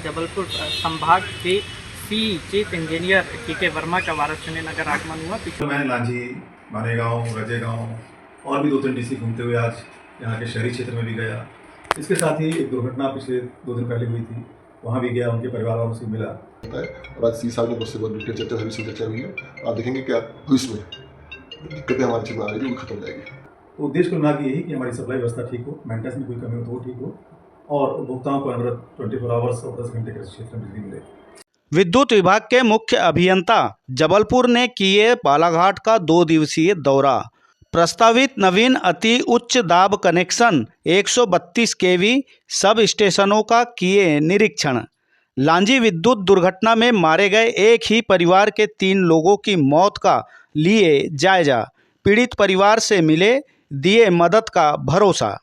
जबलपुर संभाग के chief engineer के वर्मा का वाराणसी नगर आगमन हुआ। तो मैं लांजी, मानेगांव, रजेगांव और भी 2-3 डिस्ट्रिक्ट घूमते हुए आज यहाँ के शहरी क्षेत्र में भी गया। इसके साथ ही एक दुर्घटना पिछले 2 दिन पहले हुई थी, वहाँ भी गया, उनके परिवार वालों से मिला। और आज सी साहब ने मुझसे बहुत डिटेल चर्चा हुई, चर्चा हुई है। आप देखेंगे क्या इसमें दिक्कतें हमारे क्षेत्र में आ रही है वो खत्म हो जाएगी। तो उद्देश्य कुल मिला के यही कि हमारी सप्लाई व्यवस्था ठीक हो, मेंटेनेंस में कोई कमी हो तो वो ठीक हो और उपभोक्ताओं को अनवरत 24 आवर्स और 10 घंटे के क्षेत्र में बिजली मिले। विद्युत विभाग के मुख्य अभियंता जबलपुर ने किए बालाघाट का 2 दिवसीय दौरा। प्रस्तावित नवीन अति उच्च दाब कनेक्शन 132 केवी सब स्टेशनों का किए निरीक्षण। लांजी विद्युत दुर्घटना में मारे गए एक ही परिवार के 3 लोगों की मौत का लिए जायजा। पीड़ित परिवार से मिले, दिए मदद का भरोसा।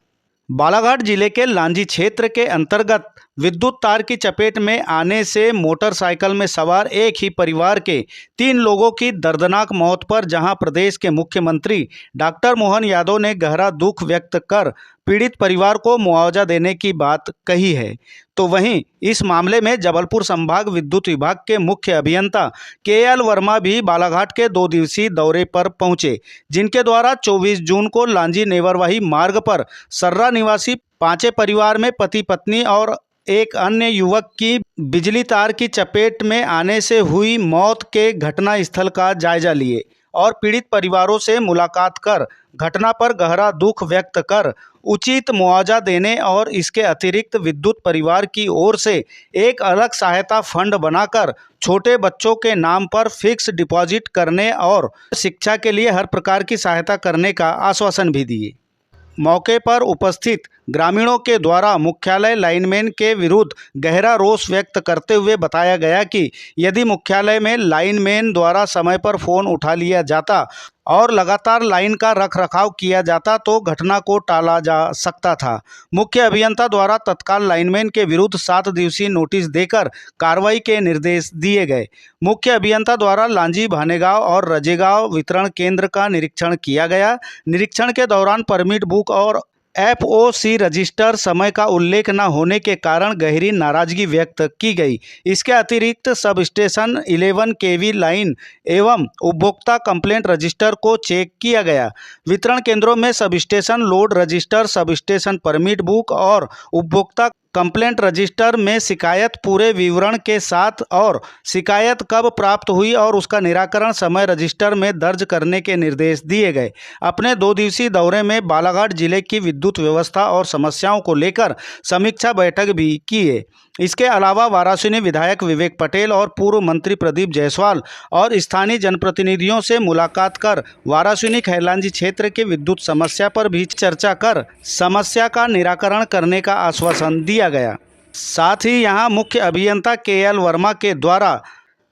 बालाघाट जिले के लांजी क्षेत्र के अंतर्गत विद्युत तार की चपेट में आने से मोटरसाइकिल में सवार एक ही परिवार के 3 लोगों की दर्दनाक मौत पर जहां प्रदेश के मुख्यमंत्री डॉक्टर मोहन यादव ने गहरा दुख व्यक्त कर पीड़ित परिवार को मुआवजा देने की बात कही है, तो वहीं इस मामले में जबलपुर संभाग विद्युत विभाग के मुख्य अभियंता KL वर्मा भी बालाघाट के 2 दिवसीय दौरे पर पहुंचे, जिनके द्वारा 24 जून को लांजी नेवरवाही मार्ग पर सर्रा निवासी 5 परिवार में पति पत्नी और एक अन्य युवक की बिजली तार की चपेट में आने से हुई मौत के घटना स्थल का जायजा लिए और पीड़ित परिवारों से मुलाकात कर घटना पर गहरा दुख व्यक्त कर उचित मुआवजा देने और इसके अतिरिक्त विद्युत परिवार की ओर से एक अलग सहायता फंड बनाकर छोटे बच्चों के नाम पर फिक्स डिपॉजिट करने और शिक्षा के लिए हर प्रकार की सहायता करने का आश्वासन भी दिए। मौके पर उपस्थित ग्रामीणों के द्वारा मुख्यालय लाइनमैन के विरुद्ध गहरा रोष व्यक्त करते हुए बताया गया कि यदि मुख्यालय में लाइनमैन द्वारा समय पर फ़ोन उठा लिया जाता और लगातार लाइन का रखरखाव किया जाता तो घटना को टाला जा सकता था। मुख्य अभियंता द्वारा तत्काल लाइनमैन के विरुद्ध 7 दिवसीय नोटिस देकर कार्रवाई के निर्देश दिए गए। मुख्य अभियंता द्वारा लांजी, भानेगांव और रजेगांव वितरण केंद्र का निरीक्षण किया गया। निरीक्षण के दौरान परमिट बुक और FOC रजिस्टर समय का उल्लेख न होने के कारण गहरी नाराजगी व्यक्त की गई। इसके अतिरिक्त सब स्टेशन 11 केवी लाइन एवं उपभोक्ता कंप्लेंट रजिस्टर को चेक किया गया। वितरण केंद्रों में sub station load register, sub station permit book और उपभोक्ता कंप्लेंट रजिस्टर में शिकायत पूरे विवरण के साथ और शिकायत कब प्राप्त हुई और उसका निराकरण समय रजिस्टर में दर्ज करने के निर्देश दिए गए। अपने 2 दिवसीय दौरे में बालाघाट जिले की विद्युत व्यवस्था और समस्याओं को लेकर समीक्षा बैठक भी किए। इसके अलावा वाराणसी विधायक विवेक पटेल और पूर्व मंत्री प्रदीप जायसवाल और स्थानीय जनप्रतिनिधियों से मुलाकात कर वाराणसी खैरलांजी क्षेत्र के विद्युत समस्या पर भी चर्चा कर समस्या का निराकरण करने का आश्वासन दिया गया। साथ ही यहां मुख्य अभियंता KL वर्मा के द्वारा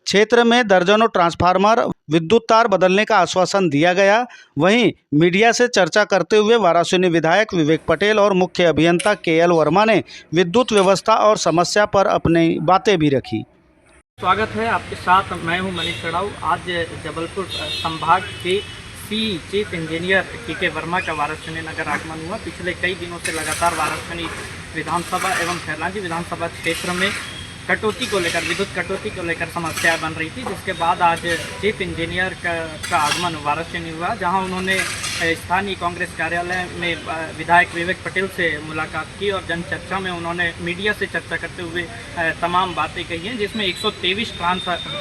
क्षेत्र में दर्जनों ट्रांसफार्मर, विद्युत तार बदलने का आश्वासन दिया गया। वहीं मीडिया से चर्चा करते हुए वाराणसी विधायक विवेक पटेल और मुख्य अभियंता KL वर्मा ने विद्युत व्यवस्था और समस्या पर अपनी बातें भी रखी। स्वागत है आपके साथ, मैं हूं मनीष चढ़ाऊ। आज जबलपुर संभाग के चीफ इंजीनियर के वर्मा का वाराणसी नगर आगमन हुआ। पिछले कई दिनों से लगातार वाराणसी विधानसभा एवं खैरलांजी विधानसभा क्षेत्र में कटौती को लेकर, विद्युत कटौती को लेकर समस्याएं बन रही थी, जिसके बाद आज चीफ इंजीनियर का आगमन वाराणसी हुआ, जहां उन्होंने स्थानीय कांग्रेस कार्यालय में विधायक विवेक पटेल से मुलाकात की और जनचर्चा में उन्होंने मीडिया से चर्चा करते हुए तमाम बातें कही हैं, जिसमें 123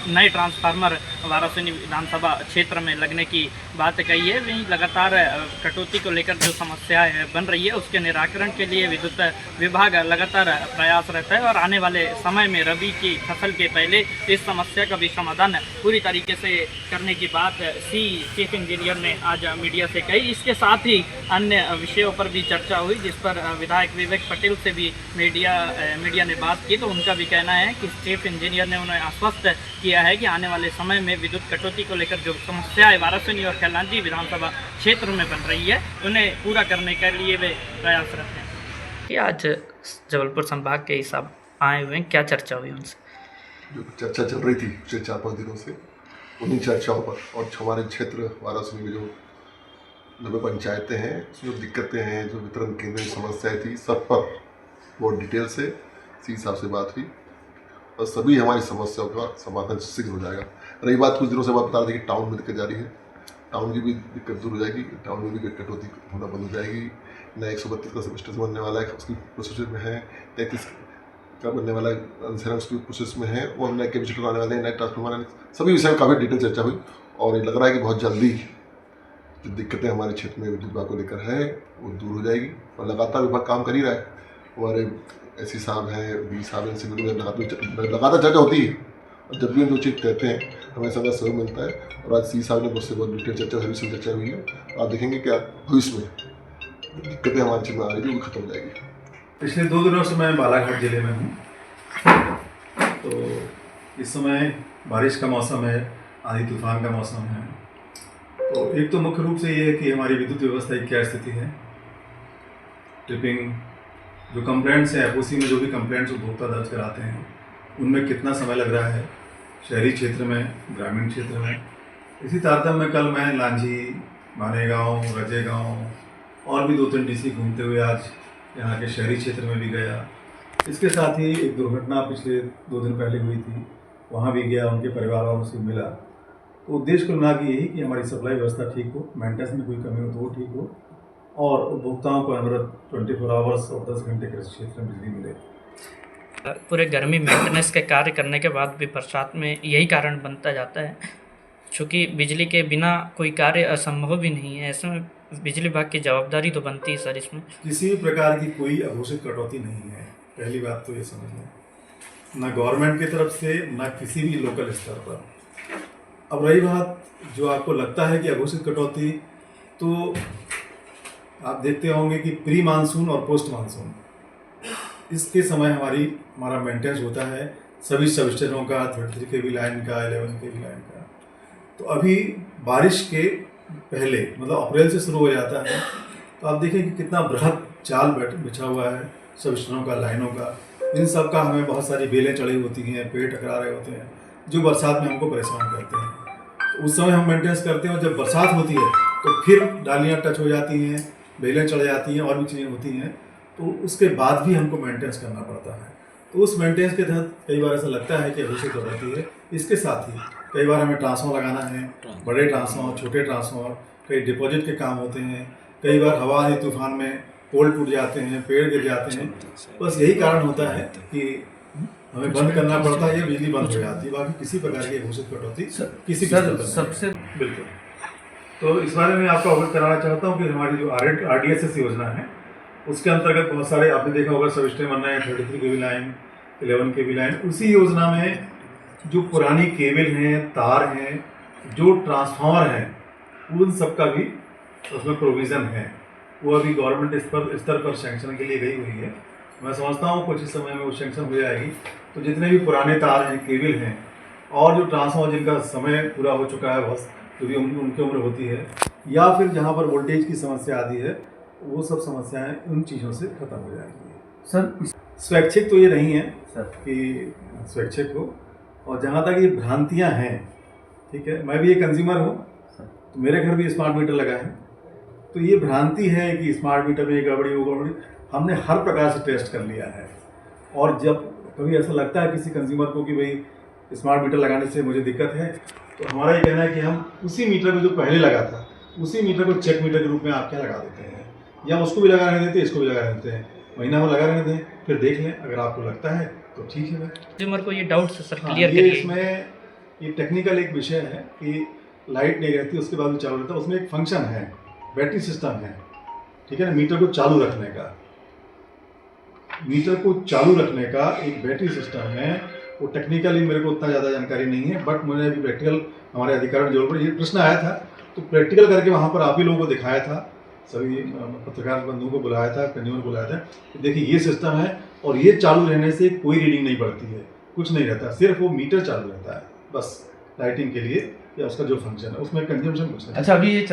नए ट्रांसफार्मर वाराणसी विधानसभा क्षेत्र में लगने की बात कही है। वहीं लगातार कटौती को लेकर जो समस्याएं बन रही है उसके निराकरण के लिए विद्युत विभाग लगातार प्रयासरत है और आने वाले समय में रबी की फसल के पहले इस समस्या का भी समाधान पूरी तरीके से करने की बात चीफ इंजीनियर ने आज मीडिया से कही। इसके साथ ही अन्य विषयों पर भी चर्चा हुई, जिस पर विधायक विवेक पटेल से भी मीडिया ने बात की, तो उनका भी कहना है कि चीफ इंजीनियर ने उन्हें आश्वस्त किया है कि आने वाले समय में विद्युत कटौती को लेकर जो समस्याएं वाराणसी और खैरलांजी विधानसभा क्षेत्र में बन रही है उन्हें पूरा करने के लिए वे प्रयासरत हैं। कि आज जबलपुर संभाग के हिसाब आए हुए हैं, क्या चर्चा हुई उनसे? जो चर्चा चल रही थी पिछले 4-5 दिनों से, उन्हीं चर्चाओं पर और हमारे क्षेत्र वाराणसी में जो 90 पंचायतें हैं, उसमें जो दिक्कतें हैं, जो वितरण केंद्र की समस्याएं थी, सब पर बहुत डिटेल से सी साहब से बात हुई और सभी हमारी समस्याओं का समाधान शीघ्र हो जाएगा। रही बात कुछ दिनों से बात बता रहे थे कि टाउन में दिक्कत जा रही है, टाउन की भी दिक्कत दूर हो जाएगी, टाउन में भी कटौती होना बंद हो जाएगी। नया 132 का सब स्टेशन बनने वाला है, उसकी प्रोसेस में है। 33 का बनने वाला है, उसकी प्रोसेस में है। और नए कैपेसिटर आने वाले हैं, नए ट्रांसफॉर्मर आने, सभी विषय में काफ़ी डिटेल चर्चा हुई। और ये लग रहा है कि बहुत जल्दी जो दिक्कतें हमारे क्षेत्र में विद्युत विभाग को लेकर है वो दूर हो जाएगी। और लगातार विभाग काम कर ही रहा है। हमारे एससी साहब हैं, बी साहब हैं, इनसे लगातार चर्चा होती है। और जब भी हम जो चीज़ कहते हैं हमें समय सहयोग मिलता है। और आज सी साहब ने मुझसे बहुत डिटेल चर्चा चर्चा हुई है। आप देखेंगे क्या भविष्य में दिक्कतें हमारे क्षेत्र में आ रही थी वो खत्म हो जाएगी। पिछले 2 दिनों से मैं बालाघाट जिले में हूँ। तो इस समय बारिश का मौसम है, आंधी तूफान का मौसम है। तो एक तो मुख्य रूप से ये है कि हमारी विद्युत व्यवस्था की क्या स्थिति है, ट्रिपिंग, जो कंप्लेंट्स हैं एफओसी में, जो भी कंप्लेंट्स उपभोक्ता दर्ज कराते हैं उनमें कितना समय लग रहा है शहरी क्षेत्र में, ग्रामीण क्षेत्र में। इसी तारतम्य में कल मैं लांझी, मानेगांव, रजेगांव और भी 2-3 डीसी घूमते हुए आज यहाँ के शहरी क्षेत्र में भी गया। इसके साथ ही एक दुर्घटना पिछले 2 दिन पहले हुई थी, वहाँ भी गया, उनके परिवार वालों से मिला। तो उद्देश्य कुल मिला के यही कि हमारी सप्लाई व्यवस्था ठीक हो, मेंटेनेंस में कोई कमी हो तो वो ठीक हो और उपभोक्ताओं को अनवरत 24 आवर्स और 10 घंटे कृषि क्षेत्र में बिजली मिले। पूरे गर्मी मेंटेनेंस के कार्य करने के बाद भी बरसात में यही कारण बनता जाता है, चूँकि बिजली के बिना कोई कार्य असंभव भी नहीं है। ऐसे में बिजली विभाग की जवाबदारी तो बनती है सर। इसमें किसी भी प्रकार की कोई अघोषित कटौती नहीं है, पहली बात तो ये समझ लें, ना गवर्नमेंट की तरफ से ना किसी भी लोकल स्तर पर। अब रही बात जो आपको लगता है कि अघोषित कटौती, तो आप देखते होंगे कि प्री मानसून और पोस्ट मानसून इसके समय हमारा मेंटेनेंस होता है सभी सब स्टेशनों का, 33 kV लाइन का, 11 kV लाइन का। तो अभी बारिश के पहले मतलब अप्रैल से शुरू हो जाता है। तो आप देखें कि कितना बृहद जाल बिछा हुआ है सब स्टेशनों का, लाइनों का। इन सब का हमें बहुत सारी बेलें चढ़ी होती हैं, पेड़ टकरा रहे होते हैं, जो बरसात में हमको परेशान करते हैं। तो उस समय हम मेंटेनेंस करते हैं और जब बरसात होती है तो फिर डालियाँ टच हो जाती हैं, बेलें चढ़ जाती हैं और भी चीज़ें होती हैं। तो उसके बाद भी हमको मेंटेनेंस करना पड़ता है। तो उस मेंटेनेंस के तहत कई बार ऐसा लगता है कि अघोषित कटौती है। इसके साथ ही कई बार हमें ट्रांसफॉर्मर लगाना है, बड़े ट्रांसफॉर्मर, छोटे ट्रांसफॉर्मर, कई डिपॉजिट के काम होते हैं। कई बार हवा आंधी तूफान में पोल टूट जाते हैं, पेड़ गिर जाते हैं। बस यही कारण होता है कि हमें बंद करना पड़ता है या बिजली बंद हो जाती है। बाकी किसी प्रकार की घोषित कटौती किसी सबसे बिल्कुल। तो इस बारे में आपको अवगत कराना चाहता हूँ कि हमारी जो RDSS योजना है उसके अंतर्गत बहुत सारे आपने देखा होगा सब स्टेशन बन रहे हैं, 33 kV लाइन, 11 kV लाइन। उसी योजना में जो पुरानी केबल हैं, तार हैं, जो ट्रांसफार्मर हैं, उन सब का भी उसमें प्रोविज़न है। वो अभी गवर्नमेंट स्तर पर सैंक्शन के लिए गई हुई है। मैं समझता हूँ कुछ इस समय में वो सैंक्शन हो जाएगी। तो जितने भी पुराने तार हैं, केबल हैं और जो ट्रांसफार्मर जिनका समय पूरा हो चुका है, बहुत जो भी उनकी उम्र होती है, या फिर जहाँ पर वोल्टेज की समस्या आती है, वो सब समस्याएं उन चीज़ों से खत्म हो जाएंगी। सर स्वैच्छिक तो ये नहीं है सर कि स्वैच्छिक हो। और जहाँ तक ये भ्रांतियाँ हैं, ठीक है, मैं भी एक कंज्यूमर हूँ, तो मेरे घर भी स्मार्ट मीटर लगा है। तो ये भ्रांति है कि स्मार्ट मीटर में ये गड़बड़ी वो गड़बड़ी, हमने हर प्रकार से टेस्ट कर लिया है। और जब कभी ऐसा लगता है किसी कंज्यूमर को कि भाई स्मार्ट मीटर लगाने से मुझे दिक्कत है, तो हमारा ये कहना है कि हम उसी मीटर को जो पहले लगा था, उसी मीटर को चेक मीटर के रूप में आपके यहाँ लगा देते हैं, या उसको भी लगा रहने देते हैं, इसको भी लगा देते हैं, महीना में लगा रहने दें, फिर देख लें, अगर आपको लगता है तो ठीक है। कंज्यूमर को ये डाउट सर क्लियर ये करिए। इसमें ये टेक्निकल एक विषय है कि लाइट नहीं रहती, उसके बाद भी चालू रहता है। उसमें एक फंक्शन है, बैटरी सिस्टम है, ठीक है ना, मीटर को चालू रखने का। मीटर को चालू रखने का एक बैटरी सिस्टम है। वो टेक्निकली मेरे को उतना ज़्यादा जानकारी नहीं है, बट मुझे अभी प्रैक्टिकल हमारे अधिकारी जोड़ पर ये प्रश्न आया था, तो प्रैक्टिकल करके वहाँ पर आप ही लोगों को दिखाया था, सभी पत्रकार बंधुओं को बुलाया था, कंज्यूमर को बुलाया था कि देखिए ये सिस्टम है और ये चालू रहने से कोई रीडिंग नहीं पड़ती है, कुछ नहीं रहता, सिर्फ वो मीटर चालू रहता है बस लाइटिंग के लिए, या उसका जो फंक्शन है उसमें कंजम्पशन कुछ नहीं। अच्छा, अभी ये